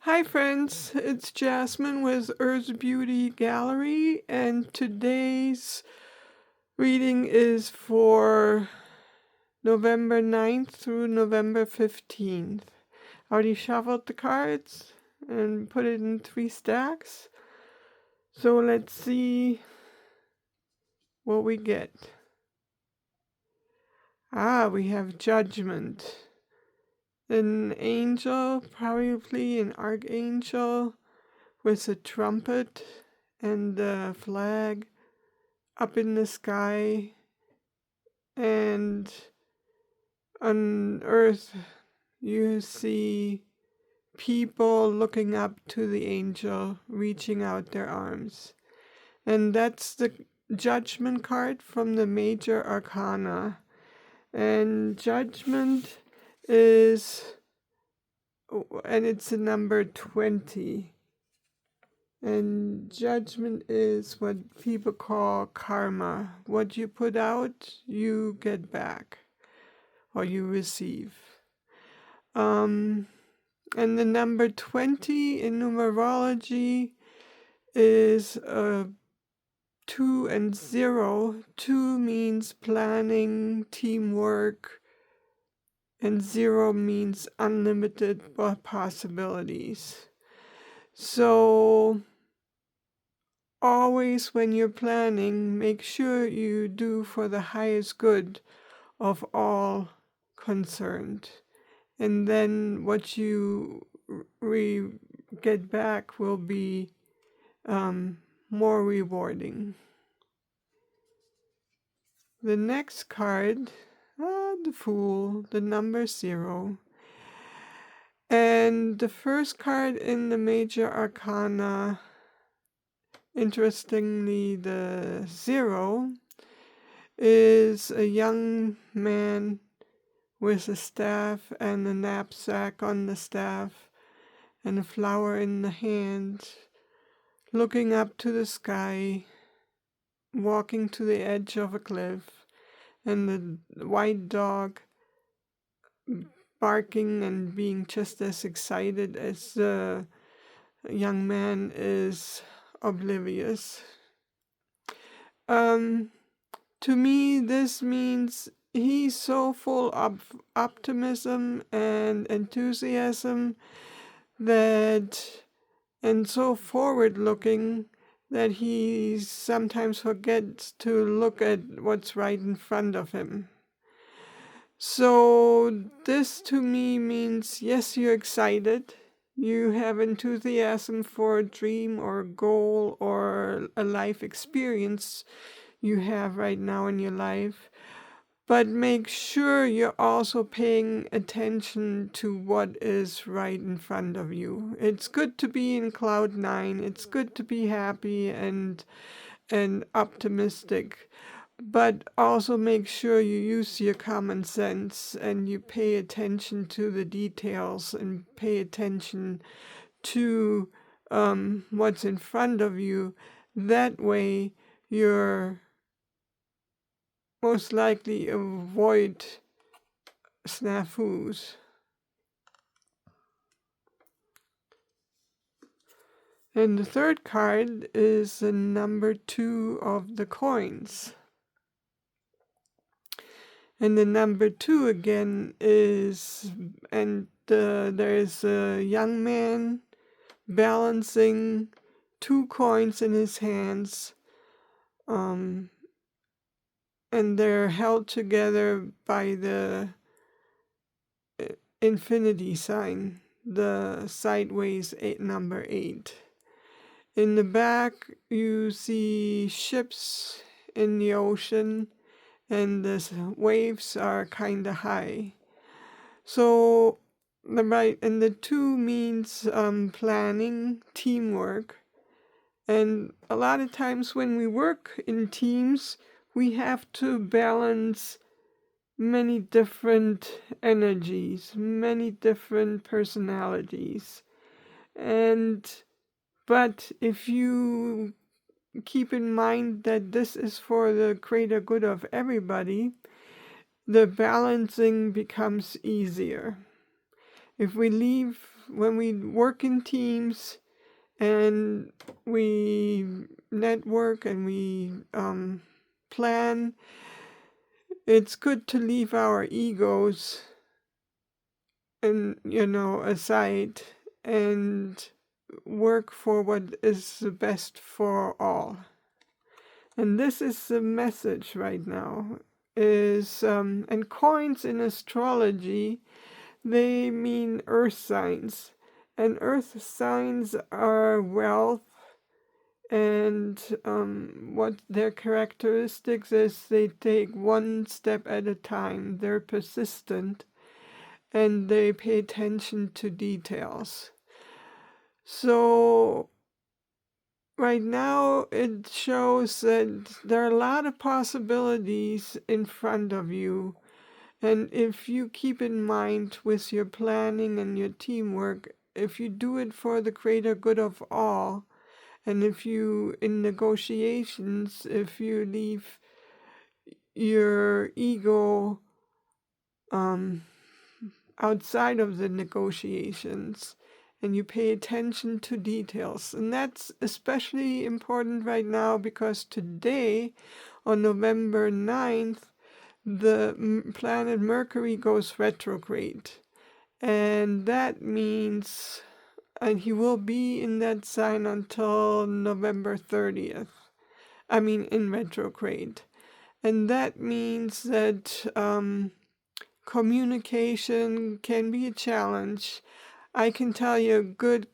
Hi friends, it's Jasmine with Earth's Beauty Gallery, and today's reading is for November 9th through November 15th. I already shuffled the cards and put it in 3 stacks. So let's see what we get. We have Judgment. An angel, probably an archangel, with a trumpet and a flag up in the sky, and on earth you see people looking up to the angel, reaching out their arms. And that's the Judgment card from the Major Arcana. And Judgment is, and it's a number 20. And Judgment is what people call karma. What you put out, you get back, or you receive. And the number 20 in numerology is 2 and 0. 2 means planning, teamwork, and 0 means unlimited possibilities. So always when you're planning, make sure you do for the highest good of all concerned. And then what you get back will be more rewarding. The next card, the Fool, the number 0. And the first card in the Major Arcana, interestingly, the 0, is a young man with a staff and a knapsack on the staff and a flower in the hand, looking up to the sky, walking to the edge of a cliff, and the white dog barking and being just as excited as the young man is oblivious. To me, this means he's so full of optimism and enthusiasm and so forward-looking that he sometimes forgets to look at what's right in front of him. So this to me means, yes, you're excited, you have enthusiasm for a dream or a goal or a life experience you have right now in your life, but make sure you're also paying attention to what is right in front of you. It's good to be in cloud 9. It's good to be happy and optimistic, but also make sure you use your common sense and you pay attention to the details and pay attention to what's in front of you. That way you're most likely avoid snafus. And the third card is the number 2 of the coins. And the number 2 again is, and there's a young man balancing 2 coins in his hands. And they're held together by the infinity sign, the sideways number 8. In the back, you see ships in the ocean, and the waves are kind of high. So the 2 means planning, teamwork. And a lot of times when we work in teams, we have to balance many different energies, many different personalities. But if you keep in mind that this is for the greater good of everybody, the balancing becomes easier. If we when we work in teams and we network and we plan, it's good to leave our egos and aside and work for what is the best for all. And this is the message right now. And coins in astrology, they mean earth signs, and earth signs are wealth. And what their characteristics is, they take one step at a time. They're persistent, and they pay attention to details. So right now it shows that there are a lot of possibilities in front of you. And if you keep in mind with your planning and your teamwork, if you do it for the greater good of all, and if you, in negotiations, if you leave your ego outside of the negotiations and you pay attention to details. And that's especially important right now because today, on November 9th, the planet Mercury goes retrograde. And that means, and he will be in that sign until November 30th. I mean, in retrograde. And that means that communication can be a challenge. I can tell you good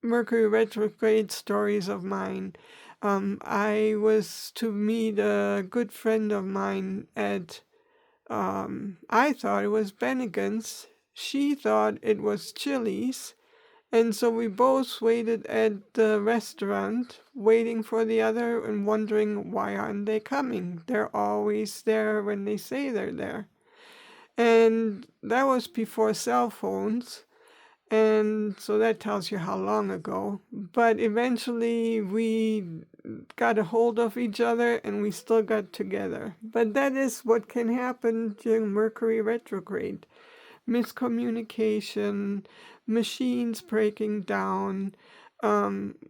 Mercury retrograde stories of mine. I was to meet a good friend of mine at, I thought it was Bennigan's. She thought it was Chili's. And so we both waited at the restaurant, waiting for the other and wondering, why aren't they coming? They're always there when they say they're there. And that was before cell phones. And so that tells you how long ago. But eventually we got a hold of each other and we still got together. But that is what can happen during Mercury retrograde. Miscommunication, machines breaking down.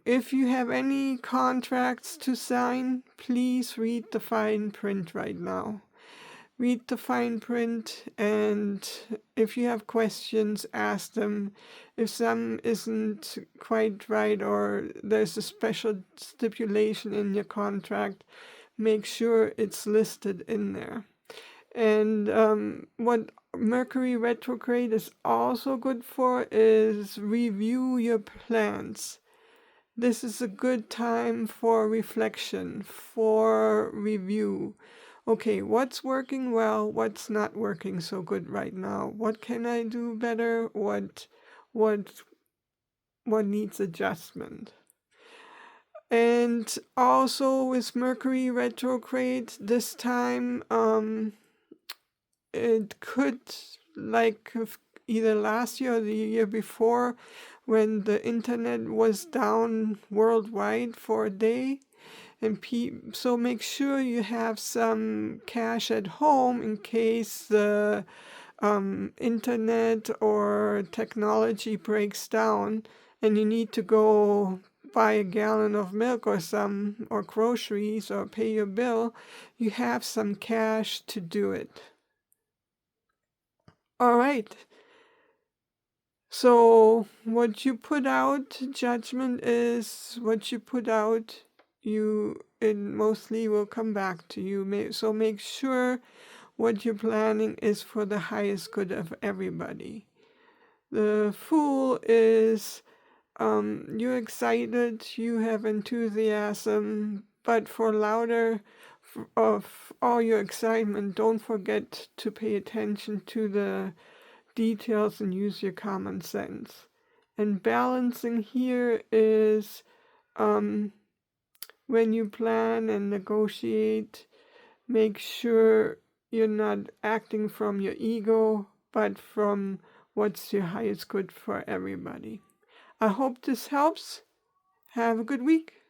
If you have any contracts to sign, please read the fine print right now. Read the fine print, and if you have questions, ask them. If some isn't quite right or there's a special stipulation in your contract, make sure it's listed in there. And what Mercury retrograde is also good for is review your plans. This is a good time for reflection, for review. Okay, what's working well? What's not working so good right now? What can I do better? What needs adjustment? And also with Mercury retrograde this time, it could, like either last year or the year before, when the internet was down worldwide for a day. And so make sure you have some cash at home in case the internet or technology breaks down and you need to go buy a gallon of milk or groceries or pay your bill. You have some cash to do it. All right. So what you put out, judgment is what you put out. It mostly will come back to you. So make sure what you're planning is for the highest good of everybody. The Fool is you're excited, you have enthusiasm, but for louder of all your excitement, don't forget to pay attention to the details and use your common sense. And balancing here is when you plan and negotiate, make sure you're not acting from your ego, but from what's your highest good for everybody. I hope this helps. Have a good week.